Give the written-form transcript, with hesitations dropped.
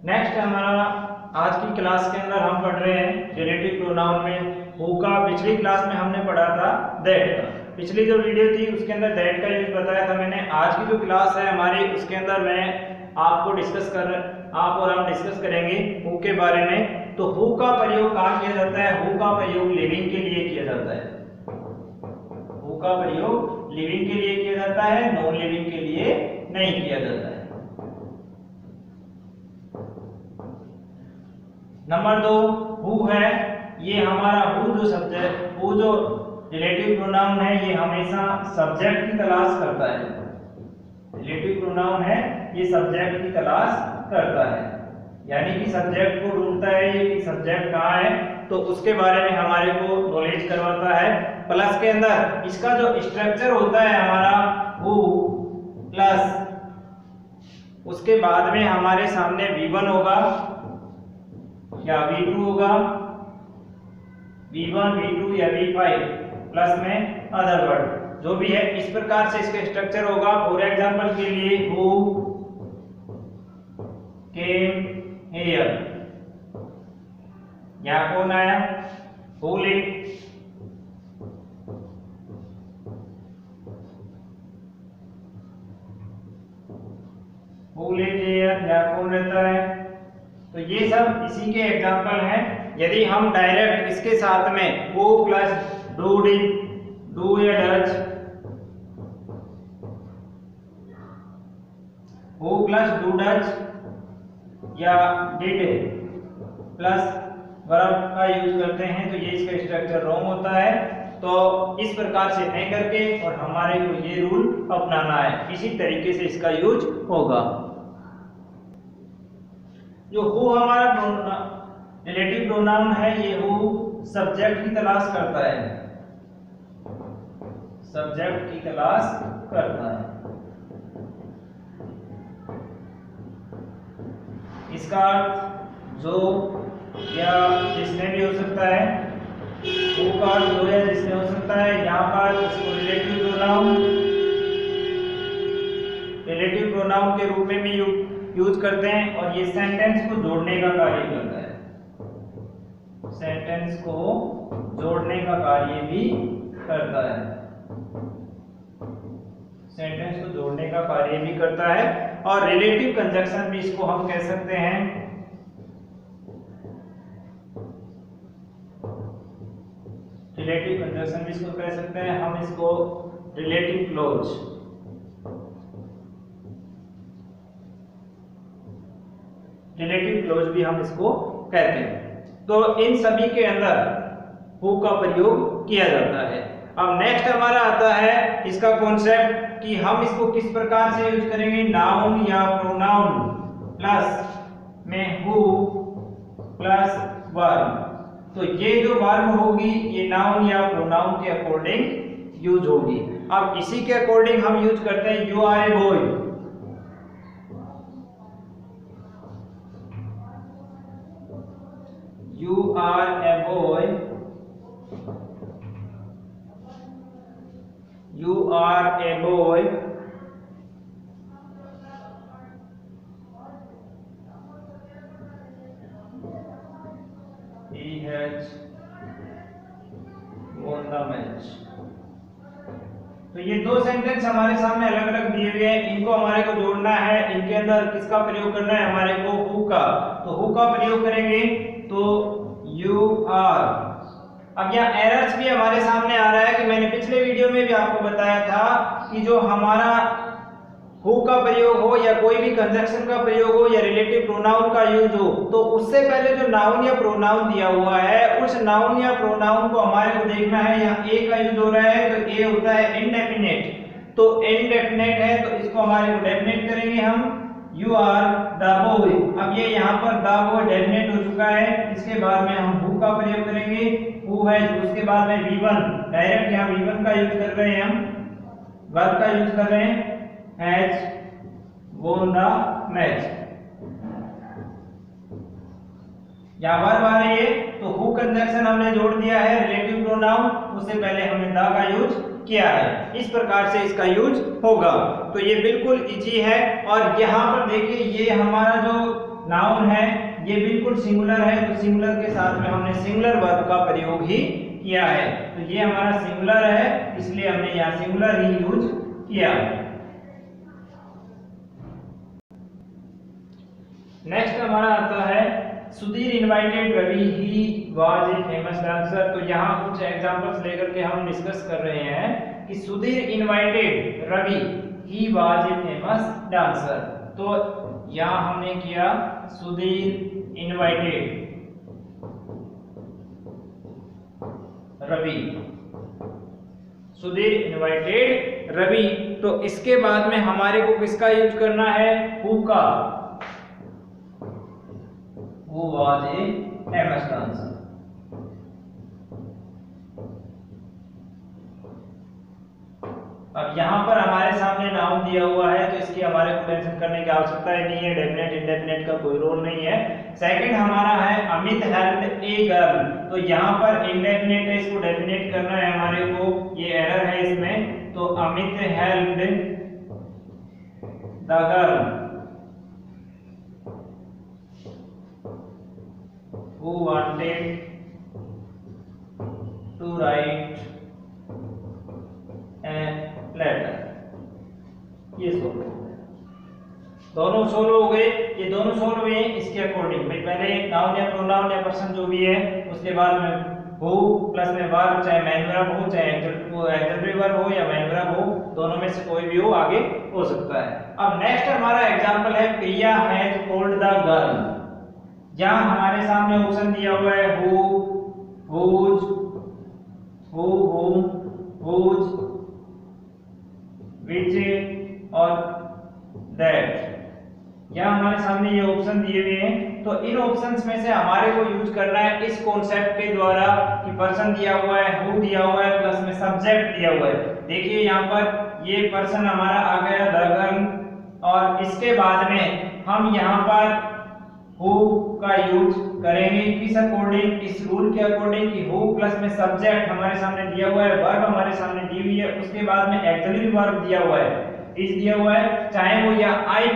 Next हमारा आज की क्लास के अंदर हम पढ़ रहे हैं रिलेटिव प्रोनाउन में हु का। पिछली क्लास में हमने पढ़ा था दैट का। पिछली जो वीडियो थी उसके अंदर दैट का यूज बताया था मैंने। आज की जो क्लास है हमारी उसके अंदर मैं आपको आप और हम डिस्कस करेंगे हु के बारे में। तो हु का प्रयोग कहाँ किया जाता है? हु का प्रयोग लिविंग के लिए किया जाता है। हु का प्रयोग लिविंग के लिए किया जाता है, नॉन लिविंग के लिए नहीं किया जाता है। नंबर 2 हु है, ये हमारा हु जो रिलेटिव प्रोनाउन है ये हमेशा सब्जेक्ट की तलाश करता है। रिलेटिव प्रोनाउन है ये सब्जेक्ट की तलाश करता है, यानी कि सब्जेक्ट को ढूंढता है कि सब्जेक्ट कहाँ है, तो उसके बारे में हमारे को नॉलेज करवाता है। प्लस के अंदर इसका जो स्ट्रक्चर होता है हमारा हु प्लस उसके बाद में हमारे सामने V1 होगा या V2 होगा, V1 V2 या V5 प्लस में अदर वर्ड जो भी है, इस प्रकार से इसका स्ट्रक्चर होगा। फॉर एग्जांपल के लिए हु केम हियर, यहां कौन आया? Who live, who live here, यहां कौन रहता है? तो ये सब इसी के एग्जांपल हैं। यदि हम डायरेक्ट इसके साथ में हु प्लस डू या does, who plus do does या डिड प्लस वर्ब का यूज करते हैं तो ये इसका स्ट्रक्चर रॉन्ग होता है। तो इस प्रकार से नहीं करके और हमारे को ये रूल अपनाना है, इसी तरीके से इसका यूज होगा। जो हु हमारा रिलेटिव प्रोनाउन है ये हु सब्जेक्ट की तलाश करता है, सब्जेक्ट की तलाश करता है। इसका अर्थ जो या जिसमें भी हो सकता है, हु का अर्थ जो या जिसमें हो सकता है। यहाँ पर इसको रिलेटिव प्रोनाउन के रूप में भी यूज करते हैं और ये सेंटेंस को जोड़ने का कार्य करता है, सेंटेंस को जोड़ने का कार्य भी करता है, सेंटेंस को जोड़ने का कार्य भी करता है। और रिलेटिव कंजक्शन भी इसको हम कह सकते हैं, रिलेटिव कंजक्शन भी इसको कह सकते हैं हम, इसको रिलेटिव क्लोज, रिलेटिव क्लोज भी हम इसको कहते हैं। तो इन सभी के अंदर हु का प्रयोग किया जाता है। अब नेक्स्ट हमारा आता है इसका कॉन्सेप्ट कि हम इसको किस प्रकार से यूज करेंगे। नाउन या प्रोनाउन प्लस में हु प्लस वर्ब, तो ये जो वर्ब होगी ये नाउन या प्रोनाउन के अकॉर्डिंग यूज होगी। अब इसी के अकॉर्डिंग हम यूज करते हैं you are a boy, you are a boy, you are a boy, he has won the match। तो ये दो सेंटेंस हमारे सामने अलग अलग दिए हुए हैं, इनको हमारे को जोड़ना है। इनके अंदर किसका प्रयोग करना है? हमारे को हु का। तो हु का प्रयोग करेंगे तो you are। अब यहाँ एरर्स भी हमारे सामने आ रहा है कि मैंने पिछले वीडियो में भी आपको बताया था कि जो हमारा हु का प्रयोग हो या कोई भी कंजक्शन का प्रयोग हो या रिलेटिव प्रोनाउन का यूज हो, तो उससे पहले जो नाउन या प्रोनाउन दिया हुआ है उस नाउन या प्रोनाउन को हमारे को देखना है। यहाँ ए का यूज हो रहा है तो ए होता है इनडेफिनेट, तो इनडेफिनेट है तो इसको हमारे को डेफिनेट करेंगे हम, यू आर द बॉय। अब ये यहाँ पर द बॉय डेफिनेट हो चुका है, इसके बाद में हम हु का प्रयोग करेंगे, हु है उसके बाद में V1, डायरेक्ट यहाँ V1 का यूज कर रहे हैं हम, वर्ब का यूज कर रहे हैं, हैज वोन द मैच। यहाँ वर्ब आ रही है तो हु कंजक्शन हमने जोड़ दिया है रिलेटिव प्रोनाउन, उससे पहले हमने द का यूज किया है। इस प्रकार से इसका यूज होगा। तो ये बिल्कुल इजी है। और यहाँ पर देखिए ये हमारा जो नाउन है ये बिल्कुल सिंगुलर है, तो सिंगुलर के साथ में हमने सिंगुलर वर्ब का प्रयोग ही किया है। तो ये हमारा सिंगुलर है, इसलिए हमने यहाँ सिंगुलर ही यूज किया। नेक्स्ट हमारा आता है Sudhir invited Ravi he was a famous dancer. तो यहाँ कुछ एग्जांपल्स लेकर के हम डिस्कस कर रहे हैं कि Sudhir invited Ravi he was a famous dancer. तो यहाँ हमने किया सुधीर इनवाइटेड रवि, सुधीर इनवाइटेड रवि। तो इसके बाद में हमारे को किसका यूज करना है, हु का, who was a famous dancer। अब यहाँ पर हमारे सामने नाउन दिया हुआ है, तो इसकी हमारे को टेंशन करने की आवश्यकता ही नहीं है, डेफिनेट इंडेफिनेट का कोई रोल नहीं है। सेकंड हमारा है अमित हेल्प्ड ए गर्ल। तो यहाँ पर इंडेफिनेट है, इसको डेफिनेट करना है हमारे को, ये एरर है इसमें। तो Amit helped the girl who wanted to write a letter। ये सोल्व, दोनों सोल्व हो गए, ये दोनों सोल्व हुए इसके अकॉर्डिंग। भाई पहले नाउन या प्रोनाउन या पर्सन जो भी है, उसके बाद में हु प्लस में वर्ब, चाहे मैन वर्ब हो चाहे एक्सिलरी वर्ब हो या मैन वर्ब हो, दोनों में से कोई भी हो आगे हो सकता है। अब नेक्स्ट हमारा एग्जांपल है प्रिया हैज कॉल्ड द गर्ल। जहां हमारे सामने ऑप्शन दिया हुआ है हु, हुज, हु, हुम, हुज, विच और दैट। यहाँ हमारे सामने ये ऑप्शन दिए हुए हैं। तो इन ऑप्शंस में से हमारे को यूज करना है इस कॉन्सेप्ट के द्वारा कि पर्सन दिया हुआ है, हु दिया हुआ है, प्लस में सब्जेक्ट दिया हुआ है। देखिए यहाँ पर ये पर्सन हमारा आ गया द गर्ल, और इसके बाद में हम यहाँ पर हु का यूज करेंगे किस अकॉर्डिंग, इस रूल के अकॉर्डिंग कि हु प्लस में सब्जेक्ट हमारे सामने दिया हुआ है, वर्ब हमारे सामने दी हुई है, उसके बाद में एक्सिलरी वर्ब दिया हुआ है, इज दिया हुआ है, चाहे वो या आई